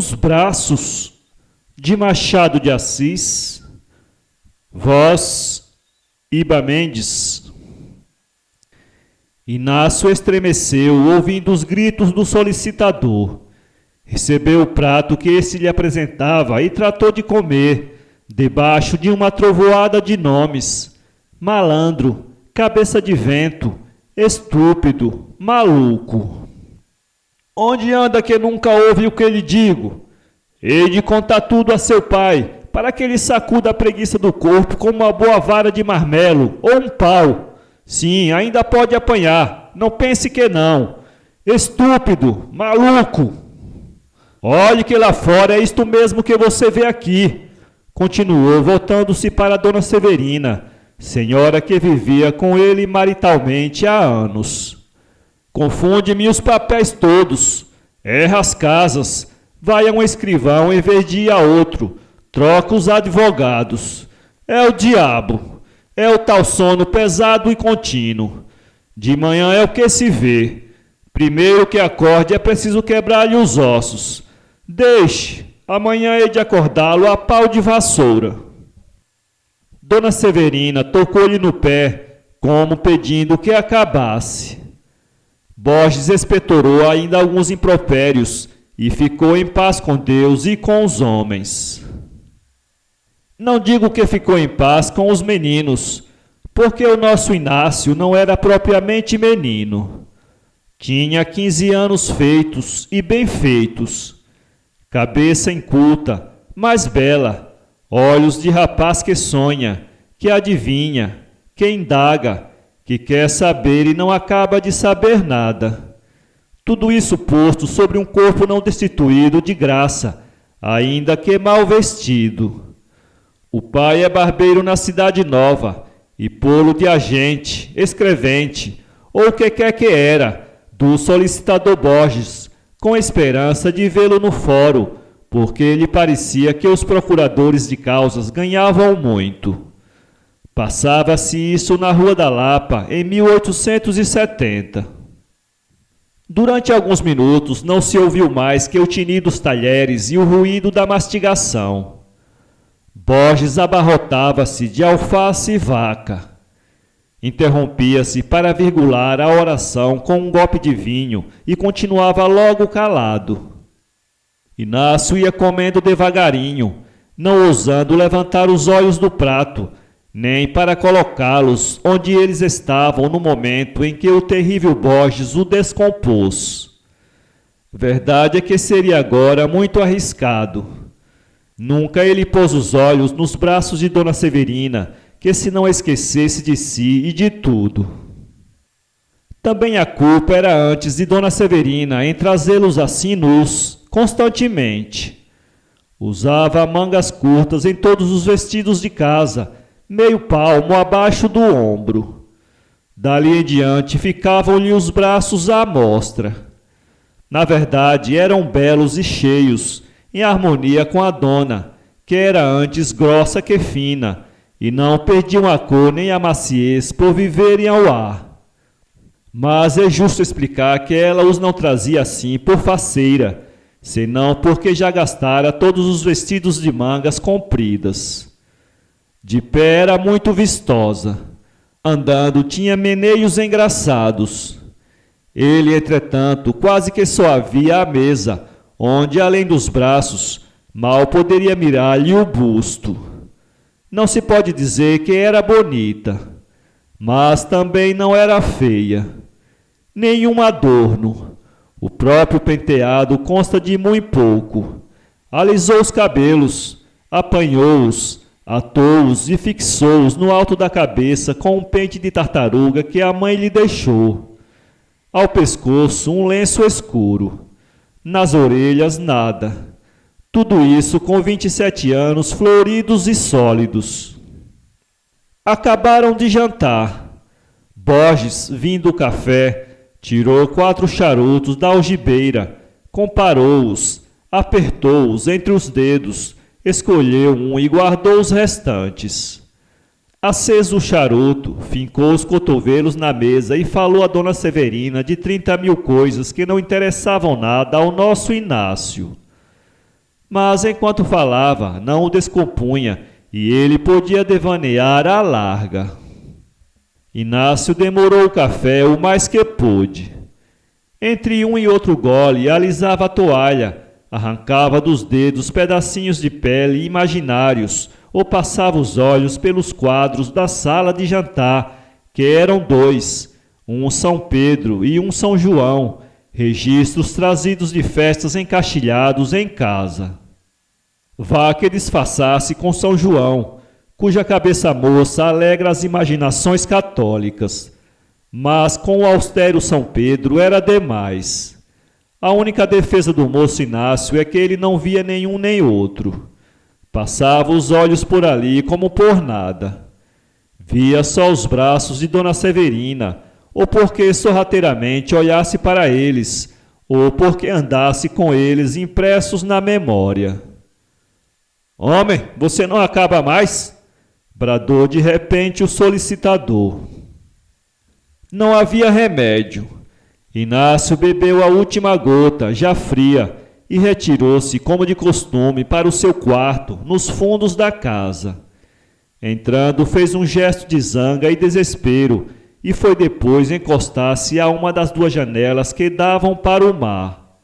uns braços, de Machado de Assis. Voz, Iba Mendes. Inácio estremeceu, ouvindo os gritos do solicitador. Recebeu o prato que esse lhe apresentava e tratou de comer, debaixo de uma trovoada de nomes: malandro, cabeça de vento, estúpido, maluco. Onde anda que nunca ouve o que lhe digo? Hei de contar tudo a seu pai, para que ele sacuda a preguiça do corpo com uma boa vara de marmelo ou um pau. Sim, ainda pode apanhar, não pense que não. Estúpido, maluco! Olhe que lá fora é isto mesmo que você vê aqui, continuou, voltando-se para Dona Severina, senhora que vivia com ele maritalmente há anos. Confunde-me os papéis todos, erra as casas, vai a um escrivão em vez de ir a outro, troca os advogados. É o diabo, é o tal sono pesado e contínuo. De manhã é o que se vê. Primeiro que acorde é preciso quebrar-lhe os ossos. Deixe, amanhã hei de acordá-lo a pau de vassoura. Dona Severina tocou-lhe no pé, como pedindo que acabasse. Borges expectorou ainda alguns impropérios e ficou em paz com Deus e com os homens. Não digo que ficou em paz com os meninos, porque o nosso Inácio não era propriamente menino. Tinha 15 anos feitos e bem feitos, cabeça inculta, mas bela, olhos de rapaz que sonha, que adivinha, que indaga, que quer saber e não acaba de saber nada. Tudo isso posto sobre um corpo não destituído de graça, ainda que mal vestido. O pai é barbeiro na Cidade Nova, e polo de agente, escrevente, ou o que quer que era, do solicitador Borges, com esperança de vê-lo no fórum, porque lhe parecia que os procuradores de causas ganhavam muito. Passava-se isso na Rua da Lapa, em 1870. Durante alguns minutos não se ouviu mais que o tinir dos talheres e o ruído da mastigação. Borges abarrotava-se de alface e vaca. Interrompia-se para virgular a oração com um golpe de vinho e continuava logo calado. Inácio ia comendo devagarinho, não ousando levantar os olhos do prato, nem para colocá-los onde eles estavam no momento em que o terrível Borges o descompôs. Verdade é que seria agora muito arriscado. Nunca ele pôs os olhos nos braços de Dona Severina, que se não esquecesse de si e de tudo. Também a culpa era antes de Dona Severina em trazê-los assim nus, constantemente. Usava mangas curtas em todos os vestidos de casa, meio palmo abaixo do ombro. Dali em diante ficavam-lhe os braços à mostra. Na verdade, eram belos e cheios, em harmonia com a dona, que era antes grossa que fina, e não perdiam a cor nem a maciez por viverem ao ar. Mas é justo explicar que ela os não trazia assim por faceira, senão porque já gastara todos os vestidos de mangas compridas. De pé era muito vistosa, andando tinha meneios engraçados. Ele, entretanto, quase que só havia a mesa, onde, além dos braços, mal poderia mirar-lhe o busto. Não se pode dizer que era bonita, mas também não era feia. Nenhum adorno. O próprio penteado consta de muito pouco. Alisou os cabelos, apanhou-os, atou-os e fixou-os no alto da cabeça com um pente de tartaruga que a mãe lhe deixou. Ao pescoço, um lenço escuro. Nas orelhas, nada. Tudo isso com 27 anos floridos e sólidos. Acabaram de jantar. Borges, vindo o café, tirou 4 charutos da algibeira, comparou-os, apertou-os entre os dedos, escolheu um e guardou os restantes. Aceso o charuto, fincou os cotovelos na mesa e falou a Dona Severina de 30 mil coisas que não interessavam nada ao nosso Inácio. mas enquanto falava, não o descompunha e ele podia devanear à larga. Inácio demorou o café o mais que pôde. Entre um e outro gole, alisava a toalha, arrancava dos dedos pedacinhos de pele imaginários ou passava os olhos pelos quadros da sala de jantar, que eram dois, um São Pedro e um São João, registros trazidos de festas encaixilhados em casa. Vá que disfarçasse com São João, cuja cabeça moça alegra as imaginações católicas. Mas com o austero São Pedro era demais. A única defesa do moço Inácio é que ele não via nenhum nem outro. Passava os olhos por ali como por nada. Via só os braços de Dona Severina, ou porque sorrateiramente olhasse para eles, ou porque andasse com eles impressos na memória. "Homem, você não acaba mais?" bradou de repente o solicitador. Não havia remédio. Inácio bebeu a última gota, já fria, e retirou-se, como de costume, para o seu quarto, nos fundos da casa. Entrando, fez um gesto de zanga e desespero, e foi depois encostar-se a uma das duas janelas que davam para o mar.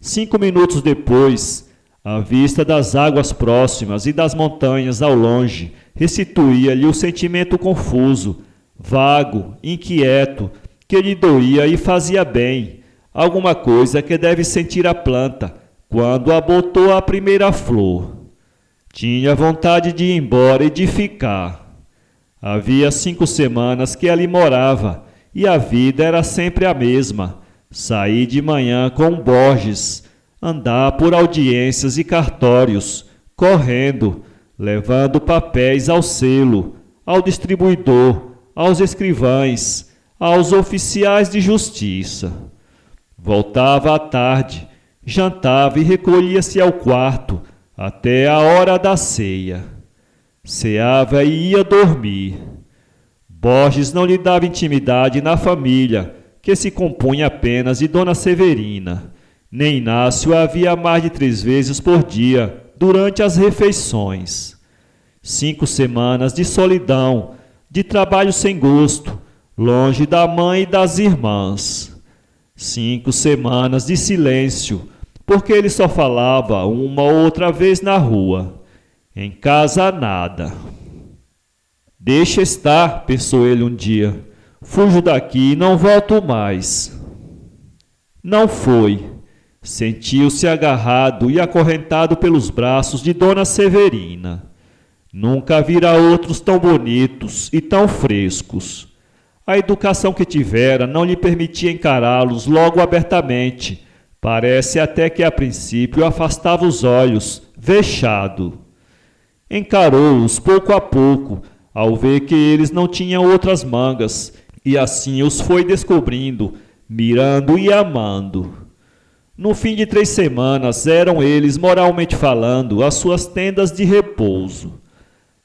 5 minutos depois, a vista das águas próximas e das montanhas ao longe restituía-lhe o sentimento confuso, vago, inquieto, que lhe doía e fazia bem, alguma coisa que deve sentir a planta quando a botou a primeira flor. Tinha vontade de ir embora e de ficar. Havia 5 semanas que ali morava e a vida era sempre a mesma: sair de manhã com Borges, andar por audiências e cartórios, correndo, levando papéis ao selo, ao distribuidor, aos escrivães, aos oficiais de justiça. Voltava à tarde, jantava e recolhia-se ao quarto até a hora da ceia. Ceava e ia dormir. Borges não lhe dava intimidade na família, que se compunha apenas de Dona Severina. Nem Inácio a via mais de 3 vezes por dia, durante as refeições. 5 semanas de solidão, de trabalho sem gosto, longe da mãe e das irmãs. 5 semanas de silêncio, porque ele só falava uma ou outra vez na rua. Em casa, nada. "Deixa estar", pensou ele um dia. "Fujo daqui e não volto mais." Não foi. Sentiu-se agarrado e acorrentado pelos braços de Dona Severina. Nunca vira outros tão bonitos e tão frescos. A educação que tivera não lhe permitia encará-los logo abertamente. Parece até que a princípio afastava os olhos, vexado. Encarou-os pouco a pouco, ao ver que eles não tinham outras mangas, e assim os foi descobrindo, mirando e amando. No fim de 3 semanas eram eles, moralmente falando, as suas tendas de repouso.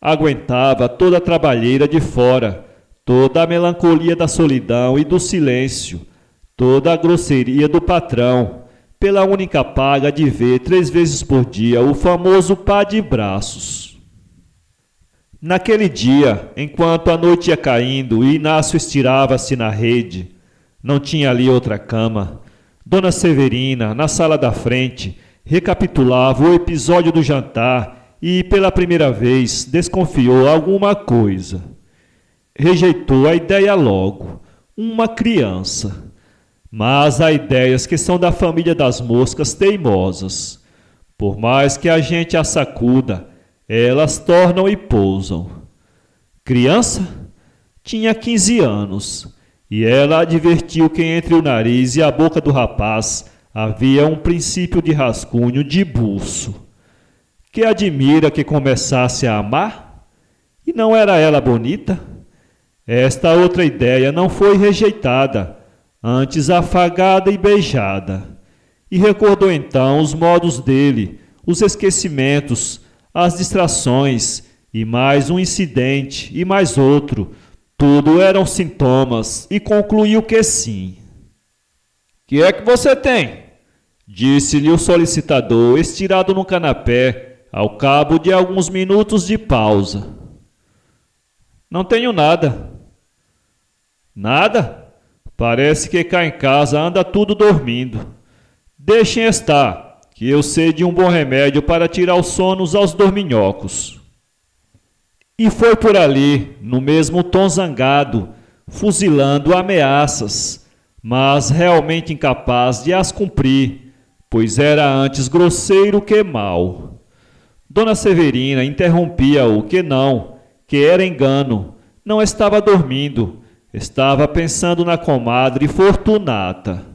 Aguentava toda a trabalheira de fora, toda a melancolia da solidão e do silêncio, toda a grosseria do patrão, pela única paga de ver 3 vezes por dia o famoso par de braços. Naquele dia, enquanto a noite ia caindo e Inácio estirava-se na rede, não tinha ali outra cama, Dona Severina, na sala da frente, recapitulava o episódio do jantar e, pela primeira vez, desconfiou alguma coisa. Rejeitou a ideia logo. Uma criança. Mas há ideias que são da família das moscas teimosas. Por mais que a gente as sacuda, elas tornam e pousam. Criança? Tinha 15 anos, e ela advertiu que entre o nariz e a boca do rapaz havia um princípio de rascunho de buço. Que admira que começasse a amar? E não era ela bonita? Esta outra ideia não foi rejeitada, antes afagada e beijada. E recordou então os modos dele, os esquecimentos, as distrações, e mais um incidente, e mais outro. Tudo eram sintomas, e concluiu que sim. "Que é que você tem?" disse-lhe o solicitador, estirado no canapé, ao cabo de alguns minutos de pausa. Não tenho nada. Nada? Parece que cá em casa anda tudo dormindo. Deixem estar, que eu sei de um bom remédio para tirar os sonos aos dorminhocos. E foi por ali, no mesmo tom zangado, fuzilando ameaças, mas realmente incapaz de as cumprir, pois era antes grosseiro que mau. Dona Severina interrompia-o que era engano, não estava dormindo, estava pensando na comadre Fortunata.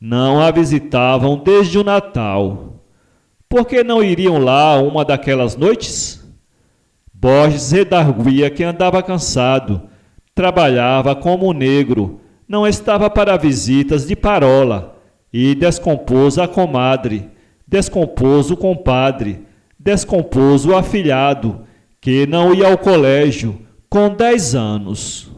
Não a visitavam desde o Natal. Por que não iriam lá uma daquelas noites? Borges redarguia que andava cansado, trabalhava como negro, não estava para visitas de parola, e descompôs a comadre, descompôs o compadre, descompôs o afilhado, que não ia ao colégio, com 10 anos.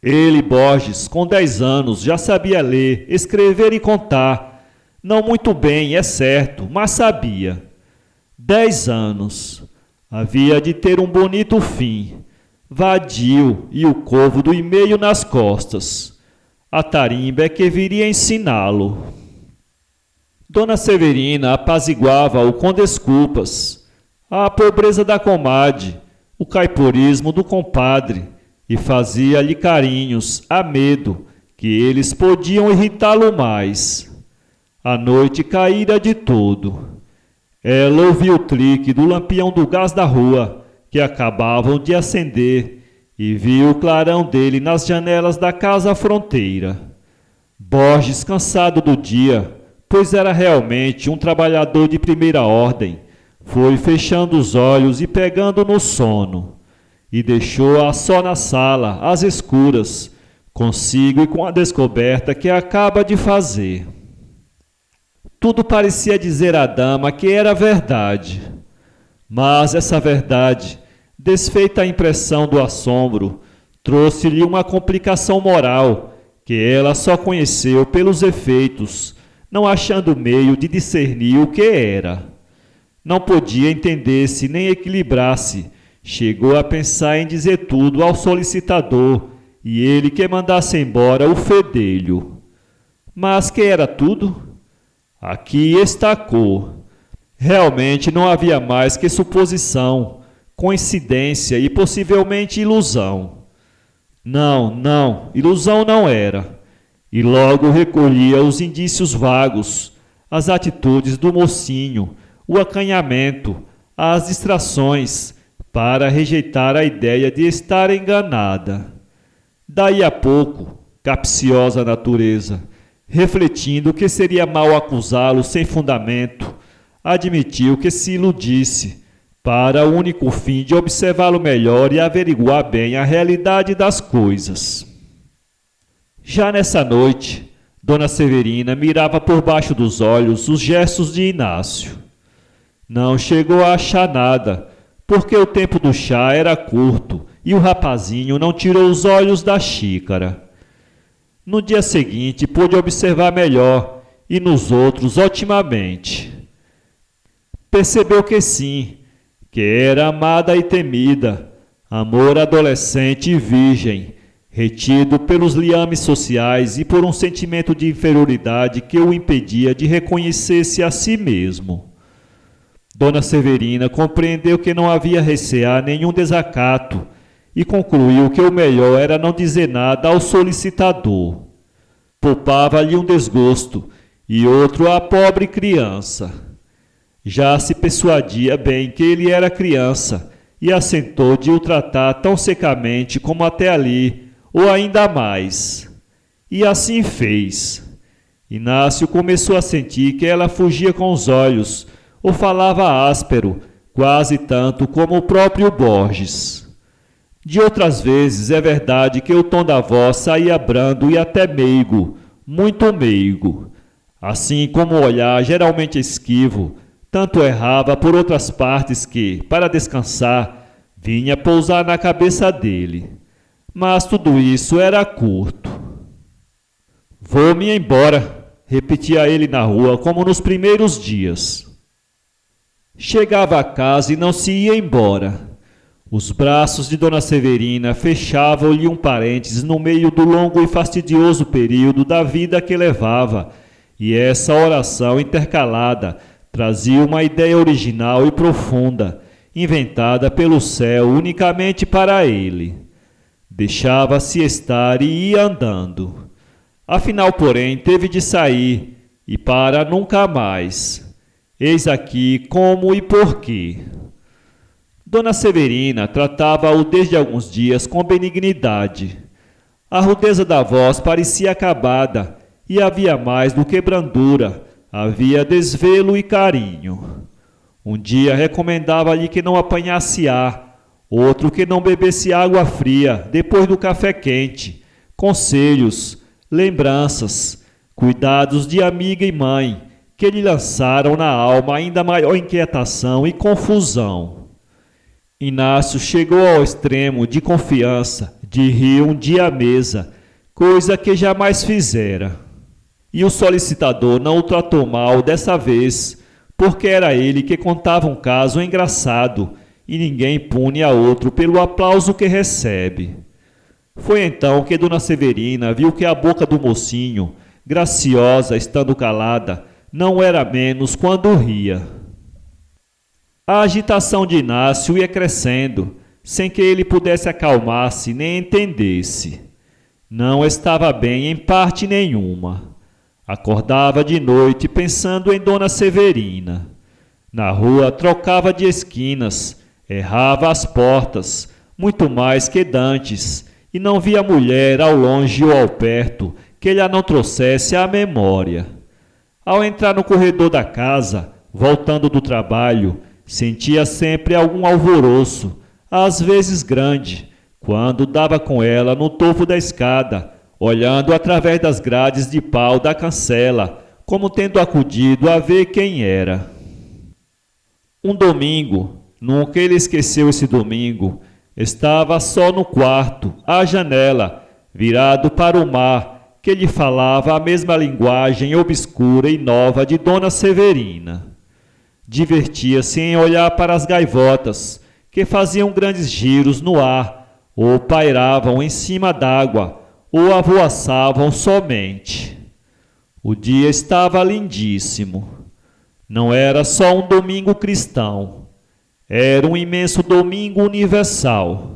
Ele, Borges, com 10 anos, já sabia ler, escrever e contar. Não muito bem, é certo, mas sabia. 10 anos. Havia de ter um bonito fim. Vadio e o covo do e-mail nas costas. A tarimba é que viria ensiná-lo. Dona Severina apaziguava-o com desculpas. A pobreza da comadre, o caiporismo do compadre, e fazia-lhe carinhos, a medo, que eles podiam irritá-lo mais. A noite caíra de todo. Ela ouviu o clique do lampião do gás da rua, que acabavam de acender, e viu o clarão dele nas janelas da casa à fronteira. Borges, cansado do dia, pois era realmente um trabalhador de primeira ordem, foi fechando os olhos e pegando no sono, e deixou-a só na sala, às escuras, consigo e com a descoberta que acaba de fazer. Tudo parecia dizer à dama que era verdade, mas essa verdade, desfeita a impressão do assombro, trouxe-lhe uma complicação moral que ela só conheceu pelos efeitos, não achando meio de discernir o que era. Não podia entender-se nem equilibrar-se. Chegou a pensar em dizer tudo ao solicitador e ele que mandasse embora o fedelho. Mas que era tudo? Aqui estacou. Realmente não havia mais que suposição, coincidência e possivelmente ilusão. Não, ilusão não era. E logo recolhia os indícios vagos, as atitudes do mocinho, o acanhamento, as distrações, para rejeitar a ideia de estar enganada. Daí a pouco, capciosa natureza, refletindo que seria mal acusá-lo sem fundamento, admitiu que se iludisse, para o único fim de observá-lo melhor e averiguar bem a realidade das coisas. Já nessa noite, Dona Severina mirava por baixo dos olhos os gestos de Inácio. Não chegou a achar nada, porque o tempo do chá era curto e o rapazinho não tirou os olhos da xícara. No dia seguinte pôde observar melhor e nos outros otimamente. Percebeu que sim, que era amada e temida, amor adolescente e virgem, retido pelos liames sociais e por um sentimento de inferioridade que o impedia de reconhecer-se a si mesmo. Dona Severina compreendeu que não havia recear nenhum desacato e concluiu que o melhor era não dizer nada ao solicitador. Poupava-lhe um desgosto e outro à pobre criança. Já se persuadia bem que ele era criança e assentou de o tratar tão secamente como até ali, ou ainda mais. E assim fez. Inácio começou a sentir que ela fugia com os olhos, ou falava áspero, quase tanto como o próprio Borges. De outras vezes é verdade que o tom da voz saía brando e até meigo, muito meigo. Assim como o olhar geralmente esquivo, tanto errava por outras partes que, para descansar, vinha pousar na cabeça dele. Mas tudo isso era curto. Vou-me embora, repetia ele na rua como nos primeiros dias. Chegava a casa e não se ia embora. Os braços de Dona Severina fechavam-lhe um parênteses no meio do longo e fastidioso período da vida que levava, e essa oração intercalada trazia uma ideia original e profunda, inventada pelo céu unicamente para ele. Deixava-se estar e ia andando. Afinal, porém, teve de sair, e para nunca mais. Eis aqui como e porquê. Dona Severina tratava-o desde alguns dias com benignidade. A rudeza da voz parecia acabada, e havia mais do que brandura, havia desvelo e carinho. Um dia recomendava-lhe que não apanhasse ar, outro que não bebesse água fria depois do café quente, conselhos, lembranças, cuidados de amiga e mãe, que lhe lançaram na alma ainda maior inquietação e confusão. Inácio chegou ao extremo de confiança de rir um dia à mesa, coisa que jamais fizera. E o solicitador não o tratou mal dessa vez, porque era ele que contava um caso engraçado, e ninguém pune a outro pelo aplauso que recebe. Foi então que Dona Severina viu que a boca do mocinho, graciosa estando calada, não era menos quando ria. A agitação de Inácio ia crescendo, sem que ele pudesse acalmar-se nem entendesse. Não estava bem em parte nenhuma. Acordava de noite pensando em Dona Severina. Na rua trocava de esquinas, errava às portas, muito mais que dantes, e não via mulher ao longe ou ao perto que lhe não trouxesse à memória. Ao entrar no corredor da casa, voltando do trabalho, sentia sempre algum alvoroço, às vezes grande, quando dava com ela no topo da escada, olhando através das grades de pau da cancela, como tendo acudido a ver quem era. Um domingo, nunca ele esqueceu esse domingo, estava só no quarto, à janela, virado para o mar, que lhe falava a mesma linguagem obscura e nova de Dona Severina. Divertia-se em olhar para as gaivotas, que faziam grandes giros no ar, ou pairavam em cima d'água, ou avoaçavam somente. O dia estava lindíssimo. Não era só um domingo cristão, era um imenso domingo universal.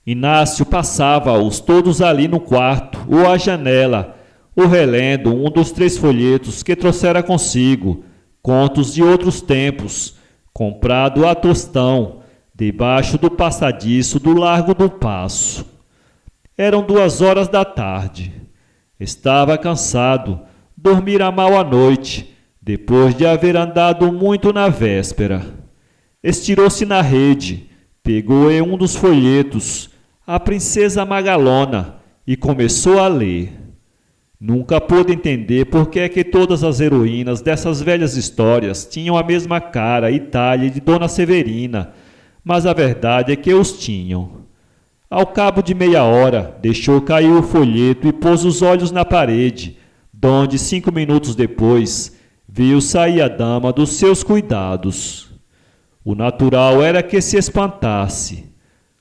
Inácio passava-os todos ali no quarto ou à janela, ou relendo um dos 3 folhetos que trouxera consigo, contos de outros tempos, comprado a tostão, debaixo do passadiço do Largo do Paço. Eram 2 da tarde. Estava cansado, dormira mal à noite, depois de haver andado muito na véspera. Estirou-se na rede, pegou em um dos folhetos, A Princesa Magalona, e começou a ler. Nunca pôde entender por que é que todas as heroínas dessas velhas histórias tinham a mesma cara e talhe de Dona Severina, mas a verdade é que os tinham. Ao cabo de meia hora, deixou cair o folheto e pôs os olhos na parede, donde 5 minutos depois viu sair a dama dos seus cuidados. O natural era que se espantasse,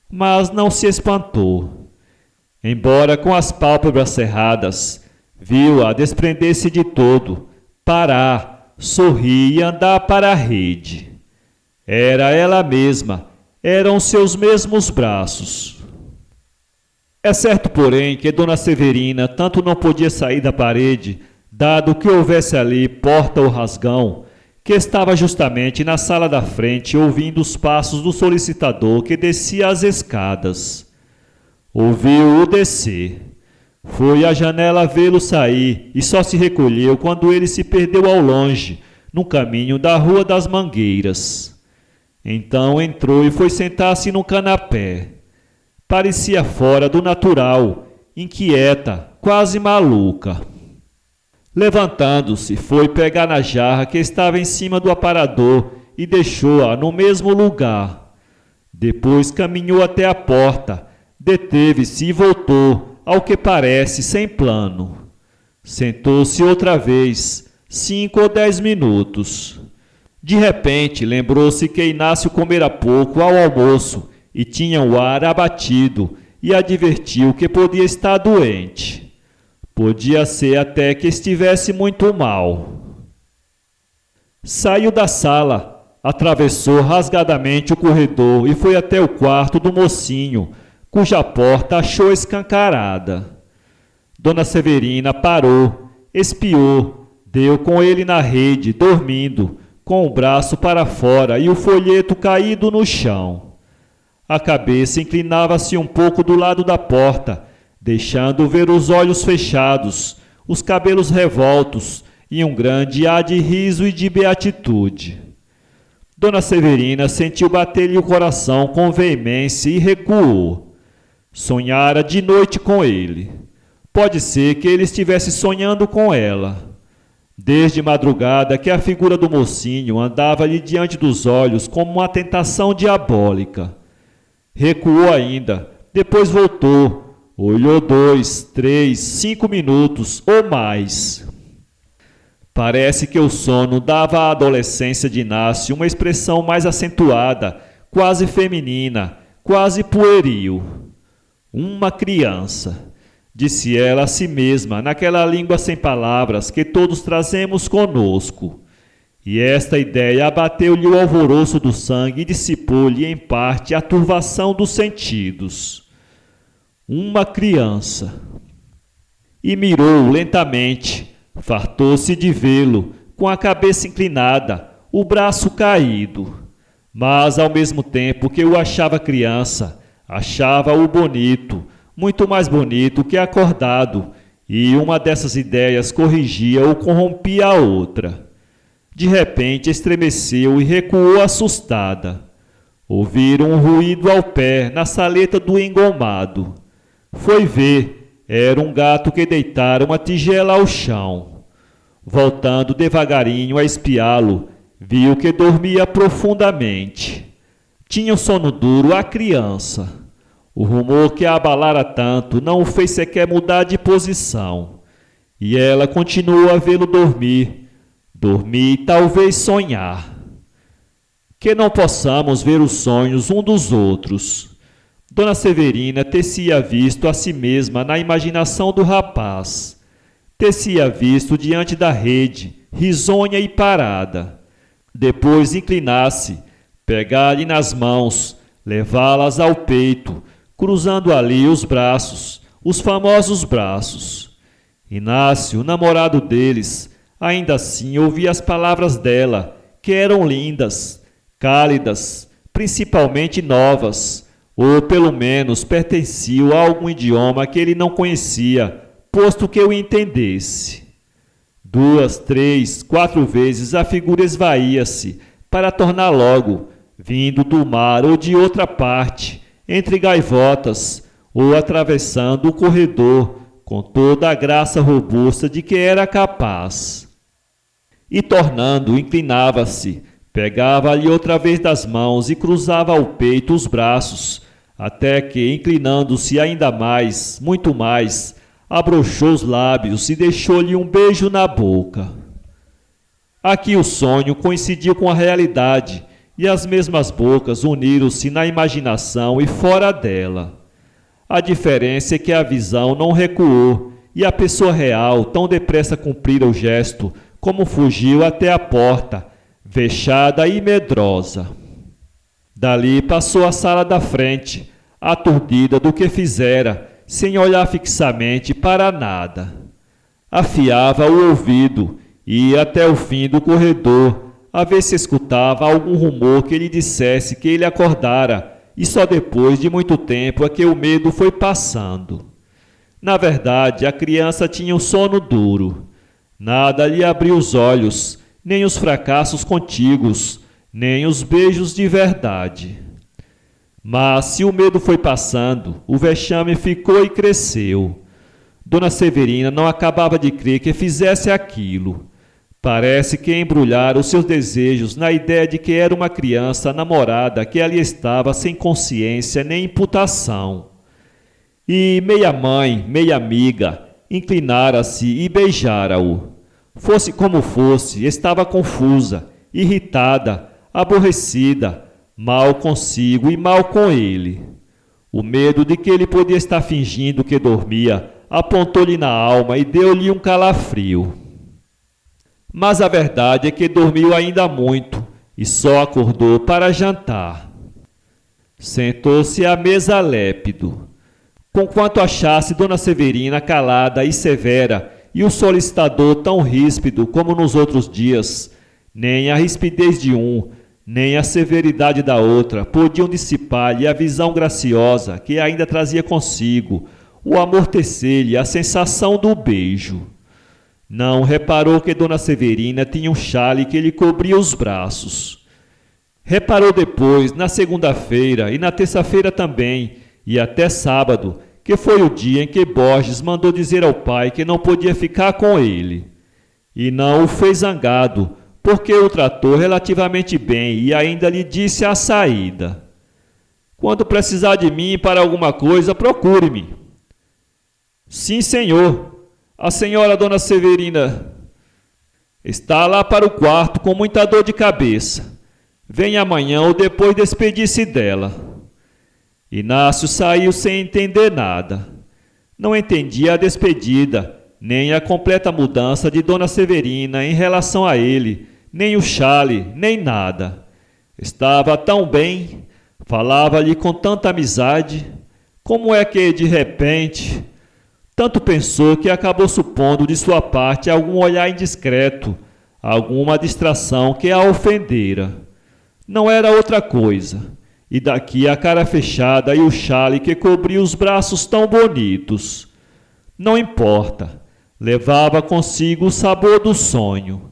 mas não se espantou. Embora com as pálpebras cerradas, viu-a desprender-se de todo, parar, sorrir e andar para a rede. Era ela mesma, eram seus mesmos braços. É certo, porém, que Dona Severina tanto não podia sair da parede, dado que houvesse ali porta ou rasgão, que estava justamente na sala da frente ouvindo os passos do solicitador que descia as escadas. Ouviu-o descer. Foi à janela vê-lo sair e só se recolheu quando ele se perdeu ao longe, no caminho da Rua das Mangueiras. Então entrou e foi sentar-se no canapé. Parecia fora do natural, inquieta, quase maluca. Levantando-se, foi pegar na jarra que estava em cima do aparador e deixou-a no mesmo lugar. Depois caminhou até a porta, deteve-se e voltou, ao que parece sem plano. Sentou-se outra vez, 5 ou 10 minutos. De repente, lembrou-se que Inácio comera pouco ao almoço e tinha o ar abatido e advertiu que podia estar doente. Podia ser até que estivesse muito mal. Saiu da sala, atravessou rasgadamente o corredor e foi até o quarto do mocinho, cuja porta achou escancarada. Dona Severina parou, espiou, deu com ele na rede, dormindo, com o braço para fora e o folheto caído no chão. A cabeça inclinava-se um pouco do lado da porta, deixando ver os olhos fechados, os cabelos revoltos e um grande ar de riso e de beatitude. Dona Severina sentiu bater-lhe o coração com veemência e recuou. Sonhara de noite com ele. Pode ser que ele estivesse sonhando com ela. Desde madrugada que a figura do mocinho andava-lhe diante dos olhos como uma tentação diabólica. Recuou ainda, depois voltou, olhou 2, 3, 5 minutos ou mais. Parece que o sono dava à adolescência de Inácio uma expressão mais acentuada, quase feminina, quase pueril. Uma criança, disse ela a si mesma, naquela língua sem palavras que todos trazemos conosco. E esta ideia abateu-lhe o alvoroço do sangue e dissipou-lhe, em parte, a turvação dos sentidos. Uma criança. E mirou lentamente, fartou-se de vê-lo, com a cabeça inclinada, o braço caído. Mas, ao mesmo tempo que o achava criança, achava-o bonito, muito mais bonito que acordado, e uma dessas ideias corrigia ou corrompia a outra. De repente estremeceu e recuou assustada. Ouviram um ruído ao pé, na saleta do engomado. Foi ver, era um gato que deitara uma tigela ao chão. Voltando devagarinho a espiá-lo, viu que dormia profundamente. Tinha o sono duro a criança. O rumor que a abalara tanto não o fez sequer mudar de posição. E ela continuou a vê-lo dormir e talvez sonhar. Que não possamos ver os sonhos um dos outros. Dona Severina tecia visto a si mesma na imaginação do rapaz. Tecia visto diante da rede, risonha e parada. Depois inclinar-se, pegar-lhe nas mãos, levá-las ao peito, cruzando ali os braços, os famosos braços. Inácio, namorado deles, ainda assim ouvia as palavras dela, que eram lindas, cálidas, principalmente novas, ou pelo menos pertenciam a algum idioma que ele não conhecia, posto que o entendesse. 2, 3, 4 vezes a figura esvaía-se, para tornar logo, vindo do mar ou de outra parte, entre gaivotas, ou atravessando o corredor, com toda a graça robusta de que era capaz. E tornando, inclinava-se, pegava-lhe outra vez das mãos e cruzava ao peito os braços, até que, inclinando-se ainda mais, muito mais, abrochou os lábios e deixou-lhe um beijo na boca. Aqui o sonho coincidiu com a realidade, e as mesmas bocas uniram-se na imaginação e fora dela. A diferença é que a visão não recuou, e a pessoa real tão depressa cumprira o gesto, como fugiu até a porta, vexada e medrosa. Dali passou à sala da frente, aturdida do que fizera, sem olhar fixamente para nada. Afiava o ouvido, ia até o fim do corredor, a ver se escutava algum rumor que lhe dissesse que ele acordara, e só depois de muito tempo é que o medo foi passando. Na verdade, a criança tinha um sono duro. Nada lhe abriu os olhos, nem os fracassos contíguos, nem os beijos de verdade. Mas, se o medo foi passando, o vexame ficou e cresceu. Dona Severina não acabava de crer que fizesse aquilo. Parece que embrulhara os seus desejos na ideia de que era uma criança namorada que ali estava sem consciência nem imputação. E meia mãe, meia amiga, inclinara-se e beijara-o. Fosse como fosse, estava confusa, irritada, aborrecida, mal consigo e mal com ele. O medo de que ele podia estar fingindo que dormia apontou-lhe na alma e deu-lhe um calafrio. Mas a verdade é que dormiu ainda muito e só acordou para jantar. Sentou-se à mesa lépido. Conquanto achasse Dona Severina calada e severa e o solicitador tão ríspido como nos outros dias, nem a rispidez de um, nem a severidade da outra podiam dissipar-lhe a visão graciosa que ainda trazia consigo, o amortecer-lhe a sensação do beijo. Não reparou que Dona Severina tinha um xale que lhe cobria os braços. Reparou depois, na segunda-feira e na terça-feira também, e até sábado, que foi o dia em que Borges mandou dizer ao pai que não podia ficar com ele. E não o fez zangado, porque o tratou relativamente bem e ainda lhe disse à saída: "Quando precisar de mim para alguma coisa, procure-me." "Sim, senhor. A senhora Dona Severina está lá para o quarto com muita dor de cabeça. Venha amanhã ou depois despedir-se dela." Inácio saiu sem entender nada. Não entendia a despedida, nem a completa mudança de Dona Severina em relação a ele, nem o xale, nem nada. Estava tão bem, falava-lhe com tanta amizade. Como é que, de repente... Tanto pensou que acabou supondo de sua parte algum olhar indiscreto, alguma distração que a ofendera. Não era outra coisa. E daqui a cara fechada e o xale que cobria os braços tão bonitos. Não importa. Levava consigo o sabor do sonho.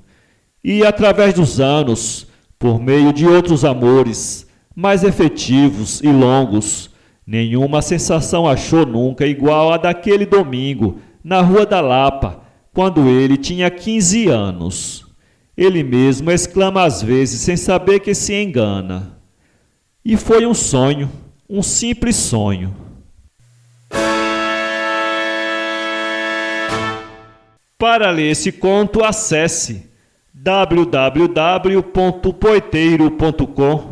E através dos anos, por meio de outros amores, mais efetivos e longos, nenhuma sensação achou nunca igual a daquele domingo, na Rua da Lapa, quando ele tinha 15 anos. Ele mesmo exclama às vezes sem saber que se engana. E foi um sonho, um simples sonho. Para ler esse conto, acesse www.poeteiro.com